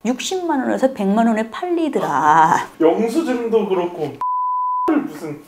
60만 원에서 100만 원에 팔리더라. 영수증도 그렇고 무슨.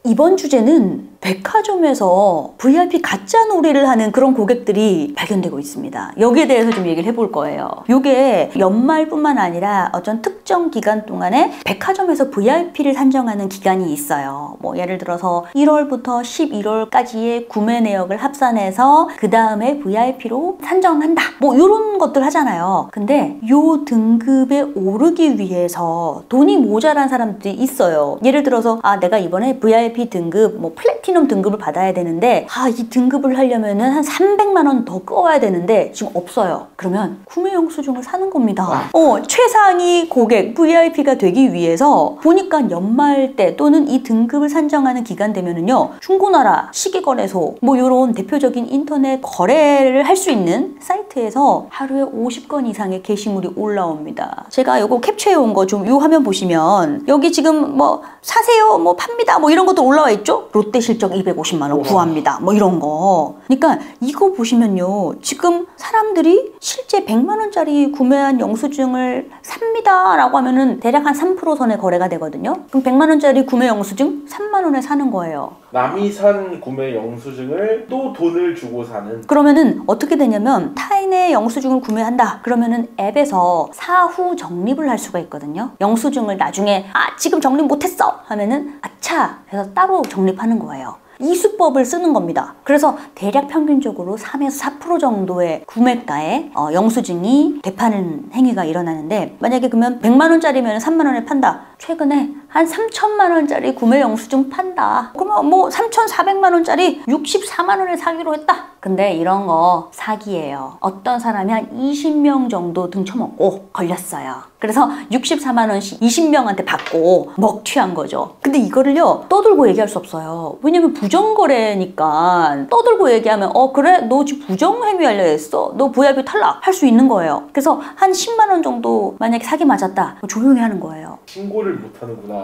이번 주제는 백화점에서 VIP 가짜 놀이를 하는 그런 고객들이 발견되고 있습니다. 여기에 대해서 좀 얘기를 해볼 거예요. 이게 연말뿐만 아니라 어떤 특정 기간 동안에 백화점에서 VIP를 산정하는 기간이 있어요. 뭐 예를 들어서 1월부터 11월까지의 구매 내역을 합산해서 그 다음에 VIP로 산정한다. 뭐 이런 것들 하잖아요. 근데 요 등급에 오르기 위해서 돈이 모자란 사람들이 있어요. 예를 들어서 내가 이번에 VIP 등급, 뭐 플래티넘 등급을 받아야 되는데 이 등급을 하려면은 한 300만 원 더 꺼와야 되는데 지금 없어요. 그러면 구매 영수증을 사는 겁니다. 최상위 고객 VIP가 되기 위해서 보니까 연말 때 또는 이 등급을 산정하는 기간 되면은요, 중고나라, 시계거래소, 뭐 이런 대표적인 인터넷 거래를 할 수 있는 사이트에서 하루에 50건 이상의 게시물이 올라옵니다. 제가 요거 캡처해 온 거 좀 요 화면 보시면 여기 지금 뭐 사세요, 뭐 팝니다, 뭐 이런 것도 올라와 있죠? 롯데 실적 250만 원 구합니다. 뭐 이런 거. 그러니까 이거 보시면요, 지금 사람들이 실제 100만 원짜리 구매한 영수증을 삽니다 라고 하면은 대략 한 3% 선에 거래가 되거든요. 그럼 100만 원짜리 구매 영수증 3만 원에 사는 거예요. 남이 산 구매 영수증을 또 돈을 주고 사는. 그러면은 어떻게 되냐면 타인의 영수증을 구매한다 그러면은 앱에서 사후 적립을 할 수가 있거든요. 영수증을 나중에 지금 적립 못했어 하면은 아차 해서 따로 적립하는 거예요. 이 수법을 쓰는 겁니다. 그래서 대략 평균적으로 3에서 4% 정도의 구매가에 영수증이 되파는 행위가 일어나는데, 만약에 그러면 100만 원짜리면 3만 원에 판다. 최근에 한 3천만 원짜리 구매 영수증 판다. 그러면 뭐 3,400만 원짜리 64만 원에 사기로 했다. 근데 이런 거 사기예요. 어떤 사람이 한 20명 정도 등쳐먹고 걸렸어요. 그래서 64만 원씩 20명한테 받고 먹튀한 거죠. 근데 이거를요, 떠들고 얘기할 수 없어요. 왜냐면 부정거래니까 떠들고 얘기하면 그래? 너 지금 부정행위 하려 했어? 너 VIP 탈락! 할 수 있는 거예요. 그래서 한 10만 원 정도 만약에 사기 맞았다. 조용히 하는 거예요. 신고를 못 하는구나.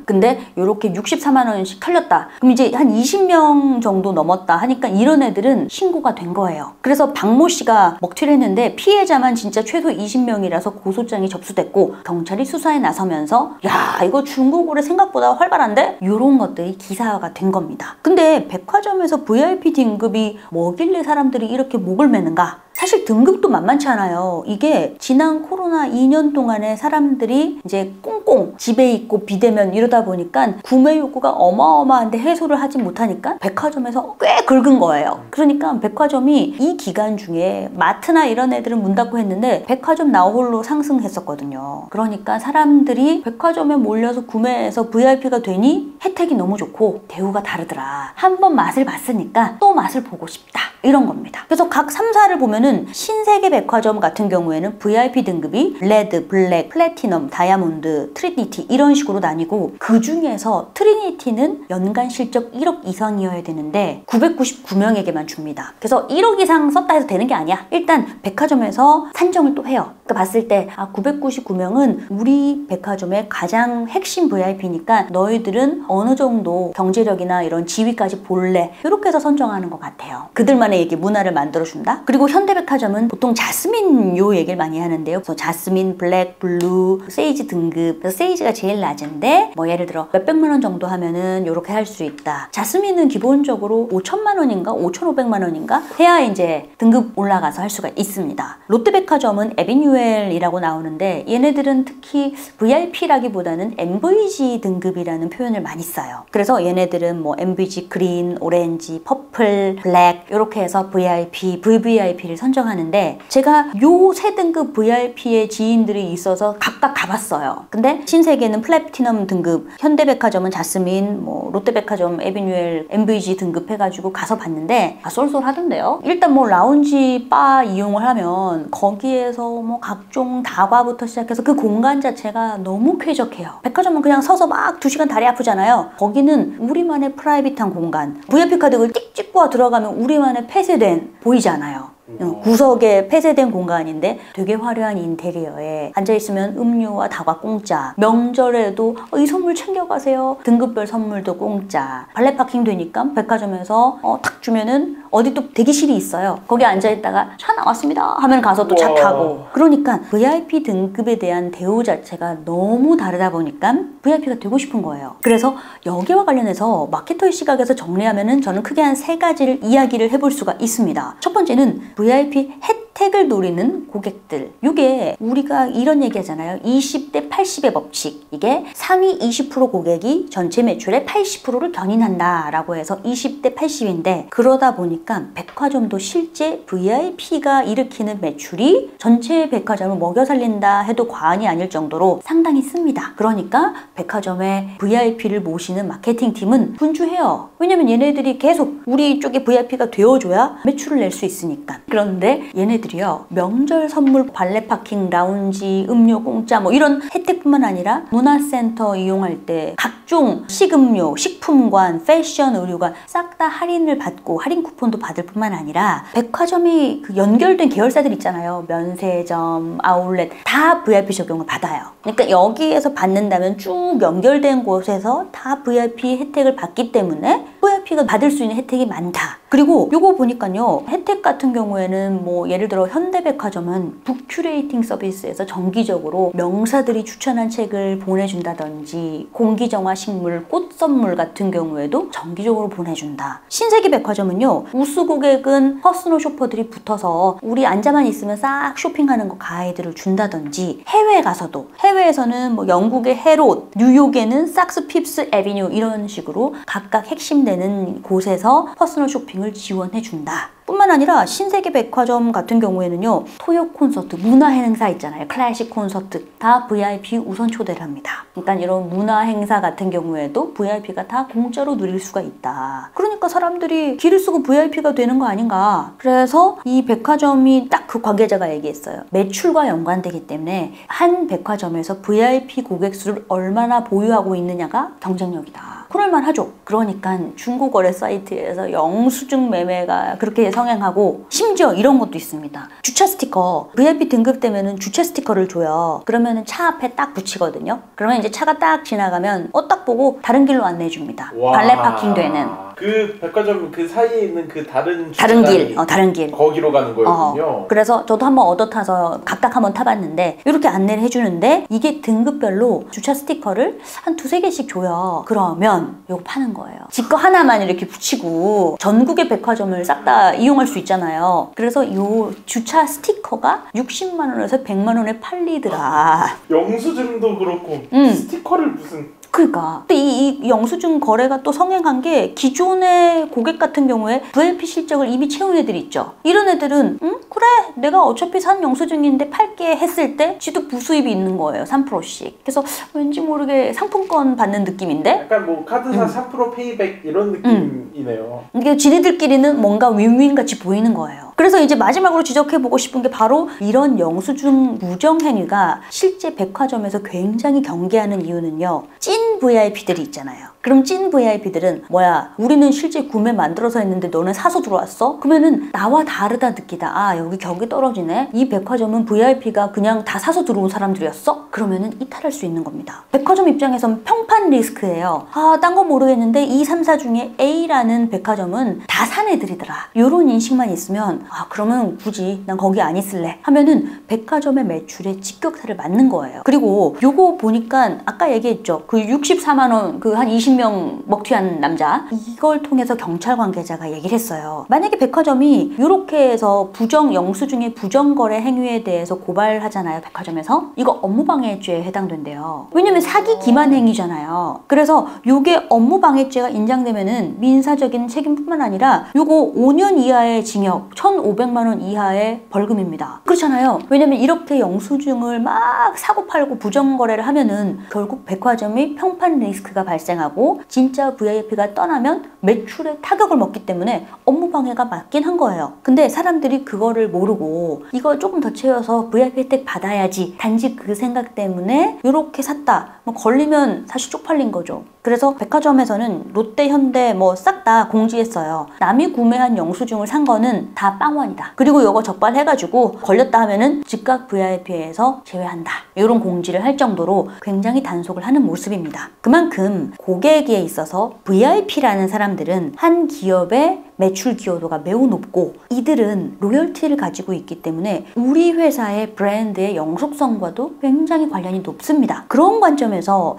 근데 이렇게 64만 원씩 탈렸다. 그럼 이제 한 20명 정도 넘었다 하니까 이런 애들은 신고가 된 거예요. 그래서 박모 씨가 먹튀를 했는데 피해자만 진짜 최소 20명이라서 고소장이 접수됐고 경찰이 수사에 나서면서 야, 이거 중고거래 생각보다 활발한데? 이런 것들이 기사화가 된 겁니다. 근데 백화점에서 VIP 등급이 뭐길래 사람들이 이렇게 목을 매는가? 사실 등급도 만만치 않아요. 이게 지난 코로나 2년 동안에 사람들이 이제 꽁꽁 집에 있고 비대면 이러다 보니까 구매 욕구가 어마어마한데 해소를 하지 못하니까 백화점에서 꽤 긁은 거예요. 그러니까 백화점이 이 기간 중에 마트나 이런 애들은 문 닫고 했는데 백화점 나홀로 상승했었거든요. 그러니까 사람들이 백화점에 몰려서 구매해서 VIP가 되니 혜택이 너무 좋고 대우가 다르더라. 한번 맛을 봤으니까 또 맛을 보고 싶다. 이런 겁니다. 그래서 각 3사를 보면은 신세계 백화점 같은 경우에는 VIP 등급이 레드, 블랙, 플래티넘, 다이아몬드, 트리니티 이런 식으로 나뉘고, 그 중에서 트리니티는 연간 실적 1억 이상이어야 되는데 999명에게만 줍니다. 그래서 1억 이상 썼다 해서 되는 게 아니야. 일단 백화점에서 산정을 또 해요. 그러니까 봤을 때 999명은 우리 백화점의 가장 핵심 VIP니까 너희들은 어느 정도 경제력이나 이런 지위까지 볼래, 이렇게 해서 선정하는 것 같아요. 그들만의 얘기 문화를 만들어준다. 그리고 현대백화점은 보통 자스민 요 얘기를 많이 하는데요. 그래서 자스민, 블랙, 블루, 세이지 등급. 그래서 세이지가 제일 낮은데 뭐 예를 들어 몇백만 원 정도 하면은 이렇게 할 수 있다. 자스민은 기본적으로 5천만 원인가 5,500만 원인가 해야 이제 등급 올라가서 할 수가 있습니다. 롯데백화점은 에비뉴엘이라고 나오는데 얘네들은 특히 VIP라기보다는 MVG 등급이라는 표현을 많이 써요. 그래서 얘네들은 뭐 MVG 그린, 오렌지, 퍼플, 블랙 이렇게 해서 VIP, VVIP를 선정하는데 제가 요 세 등급 VIP의 지인들이 있어서 각각 가봤어요. 근데 신세계는 플래티넘 등급, 현대백화점은 자스민, 뭐 롯데백화점 에비뉴엘 MVG 등급 해가지고 가서 봤는데 쏠쏠하던데요. 일단 뭐 라운지 바 이용을 하면 거기에서 뭐 각종 다과부터 시작해서 그 공간 자체가 너무 쾌적해요. 백화점은 그냥 서서 막 2시간 다리 아프잖아요. 거기는 우리만의 프라이빗한 공간, VIP 카드를 띡 찍고 들어가면 우리만의 폐쇄된 보이잖아요. 구석에 폐쇄된 공간인데 되게 화려한 인테리어에 앉아있으면 음료와 다과 공짜, 명절에도 이 선물 챙겨가세요, 등급별 선물도 공짜, 발레 파킹 되니까 백화점에서 탁 주면은 어디 또 대기실이 있어요. 거기 앉아있다가 차 나왔습니다 하면 가서 또 차 타고. 그러니까 VIP 등급에 대한 대우 자체가 너무 다르다 보니까 VIP가 되고 싶은 거예요. 그래서 여기와 관련해서 마케터의 시각에서 정리하면은 저는 크게 한 3가지를 이야기를 해볼 수가 있습니다. 첫 번째는 VIP 혜택을 노리는 고객들. 이게 우리가 이런 얘기 하잖아요. 20대 80의 법칙. 이게 상위 20% 고객이 전체 매출의 80%를 견인한다 라고 해서 20대 80인데, 그러다 보니까 백화점도 실제 VIP가 일으키는 매출이 전체 백화점을 먹여 살린다 해도 과언이 아닐 정도로 상당히 씁니다. 그러니까 백화점에 VIP를 모시는 마케팅팀은 분주해요. 왜냐면 얘네들이 계속 우리 쪽에 VIP가 되어줘야 매출을 낼 수 있으니까. 그런데 얘네들이요, 명절 선물, 발레 파킹, 라운지, 음료 공짜 뭐 이런 혜택뿐만 아니라 문화센터 이용할 때 각종 식음료, 식품관, 패션, 의류가 싹 다 할인을 받고 할인 쿠폰도 받을 뿐만 아니라 백화점이 그 연결된 계열사들 있잖아요. 면세점, 아울렛 다 VIP 적용을 받아요. 그러니까 여기에서 받는다면 쭉 연결된 곳에서 다 VIP 혜택을 받기 때문에 VIP가 받을 수 있는 혜택이 많다. 그리고 요거 보니까요, 혜택 같은 경우에는 뭐 예를 들어 현대백화점은 북큐레이팅 서비스에서 정기적으로 명사들이 추천한 책을 보내준다든지, 공기정화 식물, 꽃 선물 같은 경우에도 정기적으로 보내준다. 신세계백화점은요, 우수 고객은 퍼스널 쇼퍼들이 붙어서 우리 앉아만 있으면 싹 쇼핑하는 거 가이드를 준다든지, 해외 가서도, 해외에서는 뭐 영국의 헤롯, 뉴욕에는 sak스 핍스 애비뉴 이런 식으로 각각 핵심되는 곳에서 퍼스널 쇼핑을 지원해준다. 뿐만 아니라 신세계백화점 같은 경우에는요, 토요 콘서트, 문화 행사 있잖아요. 클래식 콘서트 다 VIP 우선 초대를 합니다. 그러니까 이런 문화 행사 같은 경우에도 VIP가 다 공짜로 누릴 수가 있다. 그러니까 사람들이 길을 쓰고 VIP가 되는 거 아닌가. 그래서 이 백화점이 딱 그 관계자가 얘기했어요. 매출과 연관되기 때문에 한 백화점에서 VIP 고객 수를 얼마나 보유하고 있느냐가 경쟁력이다. 그럴만 하죠. 그러니까 중고거래 사이트에서 영수증 매매가 그렇게 성행하고, 심지어 이런 것도 있습니다. 주차 스티커, VIP 등급 되면은 주차 스티커를 줘요. 그러면은 차 앞에 딱 붙이거든요. 그러면 이제 차가 딱 지나가면 딱 보고 다른 길로 안내해 줍니다. 발레 파킹 되는. 그 백화점 그 사이에 있는 그 다른 길, 다른 길. 거기로 가는 거였군요. 그래서 저도 한번 얻어 타서 각각 한번 타봤는데 이렇게 안내를 해주는데, 이게 등급별로 주차 스티커를 한 2-3개씩 줘요. 그러면 이거 파는 거예요. 지 거 하나만 이렇게 붙이고 전국의 백화점을 싹 다 이용할 수 있잖아요. 그래서 이 주차 스티커가 60만 원에서 100만 원에 팔리더라. 영수증도 그렇고 스티커를 무슨... 그러니까 근데 이 영수증 거래가 또 성행한 게, 기존의 고객 같은 경우에 VIP 실적을 이미 채운 애들이 있죠. 이런 애들은 그래 내가 어차피 산 영수증인데 팔게 했을 때 지도 부수입이 있는 거예요. 3%씩. 그래서 왠지 모르게 상품권 받는 느낌인데, 약간 뭐 카드사 3% 페이백 이런 느낌이네요. 이게 지네들끼리는 뭔가 윈윈 같이 보이는 거예요. 그래서 이제 마지막으로 지적해보고 싶은 게 바로 이런 영수증 무정 행위가 실제 백화점에서 굉장히 경계하는 이유는요, 찐 VIP들이 있잖아요. 그럼 찐 VIP들은 뭐야, 우리는 실제 구매 만들어서 했는데 너는 사서 들어왔어? 그러면은 나와 다르다 느끼다. 아, 여기 격이 떨어지네. 이 백화점은 VIP가 그냥 다 사서 들어온 사람들이었어? 그러면은 이탈할 수 있는 겁니다. 백화점 입장에선 평판 리스크예요. 아, 딴 거 모르겠는데 2, 3, 4 중에 A라는 백화점은 다 산 애들이더라. 요런 인식만 있으면, 아, 그러면 굳이 난 거기 안 있을래 하면은 백화점의 매출에 직격탄을 맞는 거예요. 그리고 요거 보니까 아까 얘기했죠. 그 64만 원 그 한 20명 먹튀한 남자, 이걸 통해서 경찰 관계자가 얘기를 했어요. 만약에 백화점이 이렇게 해서 영수증의 부정거래 행위에 대해서 고발하잖아요. 백화점에서. 이거 업무방해죄에 해당된대요. 왜냐면 사기 기만 행위잖아요. 그래서 요게 업무방해죄가 인정되면은 민사적인 책임뿐만 아니라 요거 5년 이하의 징역, 1,500만 원 이하의 벌금입니다. 그렇잖아요. 왜냐면 이렇게 영수증을 막 사고 팔고 부정거래를 하면은 결국 백화점이 평판 리스크가 발생하고 진짜 VIP가 떠나면 매출에 타격을 먹기 때문에 업무방해가 맞긴 한 거예요. 근데 사람들이 그거를 모르고 이거 조금 더 채워서 VIP 혜택 받아야지, 단지 그 생각 때문에 이렇게 샀다. 걸리면 사실 쪽팔린 거죠. 그래서 백화점에서는 롯데, 현대 뭐 싹 다 공지했어요. 남이 구매한 영수증을 산 거는 다 빵원이다. 그리고 이거 적발해가지고 걸렸다 하면은 즉각 VIP에서 제외한다. 이런 공지를 할 정도로 굉장히 단속을 하는 모습입니다. 그만큼 고객에 있어서 VIP라는 사람들은 한 기업의 매출 기여도가 매우 높고 이들은 로열티를 가지고 있기 때문에 우리 회사의 브랜드의 영속성과도 굉장히 관련이 높습니다. 그런 관점에서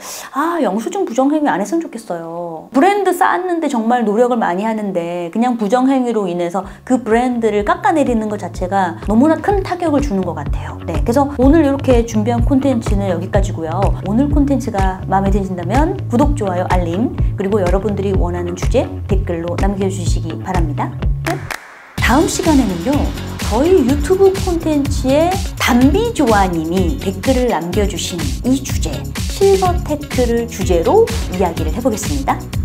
영수증 부정행위 안 했으면 좋겠어요. 브랜드 쌓았는데 정말 노력을 많이 하는데 그냥 부정행위로 인해서 그 브랜드를 깎아내리는 것 자체가 너무나 큰 타격을 주는 것 같아요. 네, 그래서 오늘 이렇게 준비한 콘텐츠는 여기까지고요. 오늘 콘텐츠가 마음에 드신다면 구독, 좋아요, 알림, 그리고 여러분들이 원하는 주제 댓글로 남겨주시기 바랍니다. 끝. 다음 시간에는요, 저희 유튜브 콘텐츠에 담비조아님이 댓글을 남겨주신 이 주제, 실버테크를 주제로 이야기를 해보겠습니다.